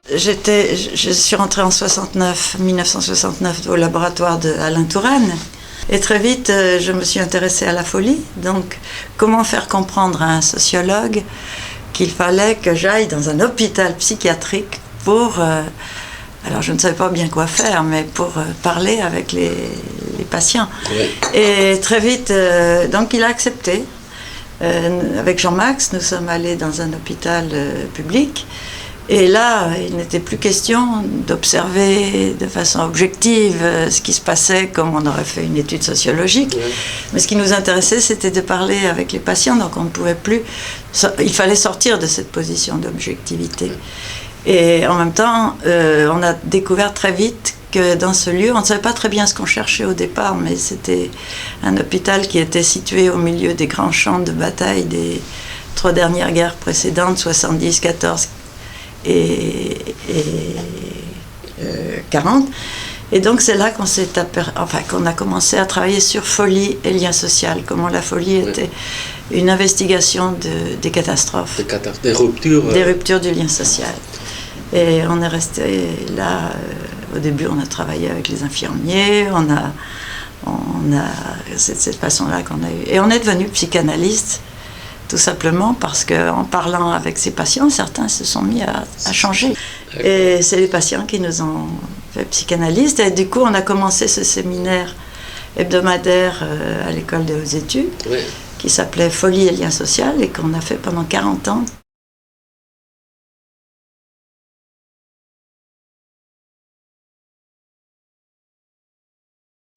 Je suis rentrée en 1969 au laboratoire d'Alain Touraine. Et très vite, je me suis intéressée à la folie. Donc, comment faire comprendre à un sociologue qu'il fallait que j'aille dans un hôpital psychiatrique pour... alors, je ne savais pas bien quoi faire, mais pour parler avec les patients. Ouais. Et très vite, donc il a accepté. Avec Jean-Max, nous sommes allés dans un hôpital public. Et là, il n'était plus question d'observer de façon objective ce qui se passait comme on aurait fait une étude sociologique. Ouais. Mais ce qui nous intéressait, c'était de parler avec les patients. Donc on ne pouvait plus... Il fallait sortir de cette position d'objectivité. Et en même temps, on a découvert très vite que dans ce lieu, on ne savait pas très bien ce qu'on cherchait au départ, mais c'était un hôpital qui était situé au milieu des grands champs de bataille des 3 dernières guerres précédentes, 70, 14 et 40. Et donc c'est là qu'on a commencé à travailler sur folie et lien social, comment la folie était une investigation des catastrophes, des ruptures, des ruptures du lien social. Et on est resté là, au début on a travaillé avec les infirmiers, c'est de cette façon-là qu'on a eu. Et on est devenu psychanalyste, tout simplement parce qu'en parlant avec ces patients, certains se sont mis à changer. Et c'est les patients qui nous ont fait psychanalystes. Et du coup, on a commencé ce séminaire hebdomadaire à l'école des hautes études, qui s'appelait Folie et lien social, et qu'on a fait pendant 40 ans.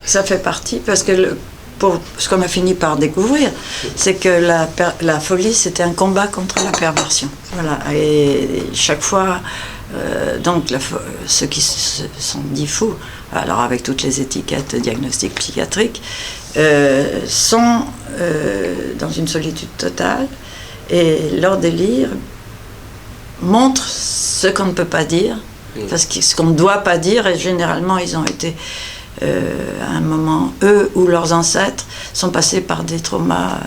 Ça fait partie, parce que ce qu'on a fini par découvrir, c'est que la folie, c'était un combat contre la perversion. Voilà. Et chaque fois, donc ceux qui se sont dits fous, alors avec toutes les étiquettes diagnostiques psychiatriques, sont dans une solitude totale, et leur délire montre ce qu'on ne peut pas dire, parce que ce qu'on ne doit pas dire, et généralement ils ont été... à un moment, eux ou leurs ancêtres sont passés par des traumas,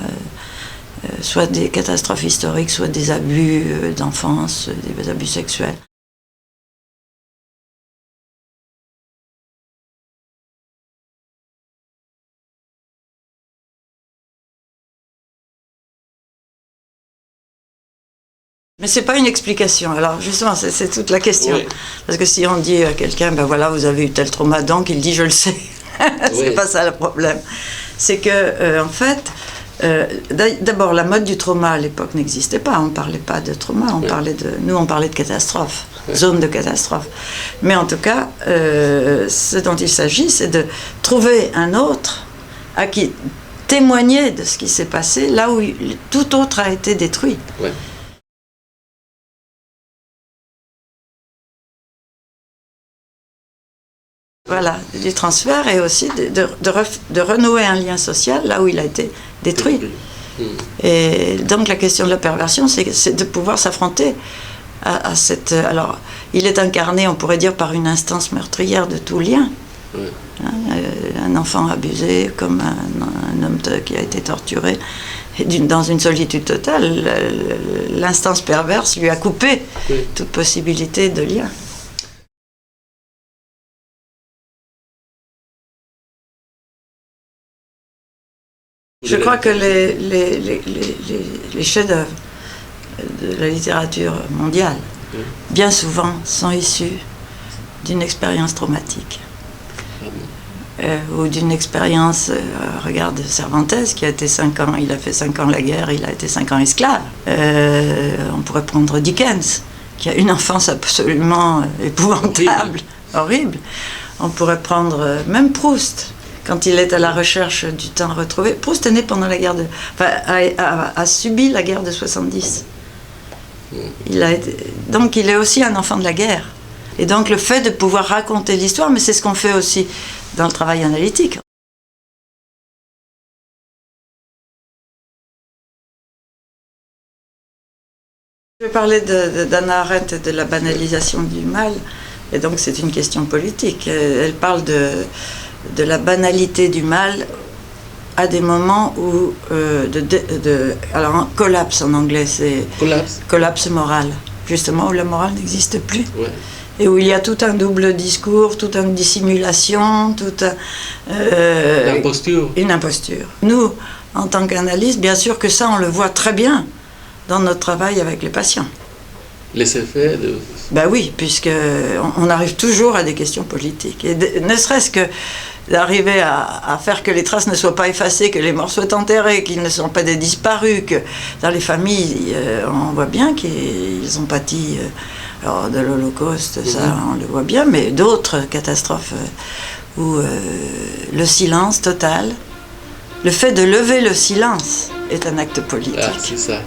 soit des catastrophes historiques, soit des abus d'enfance, des abus sexuels. Mais c'est pas une explication. Alors justement, c'est toute la question. Oui. Parce que si on dit à quelqu'un, ben voilà, vous avez eu tel trauma, donc il dit je le sais. C'est pas ça le problème. C'est que en fait, d'abord la mode du trauma à l'époque n'existait pas. On parlait pas de trauma, on parlait de catastrophe, zone de catastrophe. Mais en tout cas, ce dont il s'agit, c'est de trouver un autre à qui témoigner de ce qui s'est passé, là où tout autre a été détruit. Ouais. Voilà, du transfert, et aussi de renouer un lien social là où il a été détruit. Et donc la question de la perversion, c'est de pouvoir s'affronter à cette... Alors, il est incarné, on pourrait dire, par une instance meurtrière de tout lien. Un enfant abusé, comme un homme qui a été torturé, dans une solitude totale. L'instance perverse lui a coupé toute possibilité de lien. Je crois que les chefs-d'œuvre de la littérature mondiale, bien souvent, sont issus d'une expérience traumatique. Ou d'une expérience, regarde Cervantes, qui a été 5 ans, il a fait 5 ans la guerre, il a été 5 ans esclave. On pourrait prendre Dickens, qui a une enfance absolument épouvantable, horrible. On pourrait prendre même Proust, quand il est à la recherche du temps retrouvé. Proust est né pendant la guerre a subi la guerre de 70. Donc il est aussi un enfant de la guerre. Et donc le fait de pouvoir raconter l'histoire, mais c'est ce qu'on fait aussi dans le travail analytique. Je vais parler d'Hannah Arendt et de la banalisation du mal, et donc c'est une question politique. Elle parle de la banalité du mal à des moments où alors collapse en anglais, c'est collapse moral. justement où la morale n'existe plus. Ouais. Et où il y a tout un double discours, toute une dissimulation, une imposture. Nous, en tant qu'analystes, bien sûr que ça, on le voit très bien dans notre travail avec les patients. Les effets de... Ben oui, puisqu'on arrive toujours à des questions politiques. Et ne serait-ce que d'arriver à faire que les traces ne soient pas effacées, que les morts soient enterrés, qu'ils ne sont pas des disparus, que dans les familles, on voit bien qu'ils ont pâti de l'Holocauste, ça on le voit bien, mais d'autres catastrophes où le silence total, le fait de lever le silence est un acte politique. Ah, c'est ça.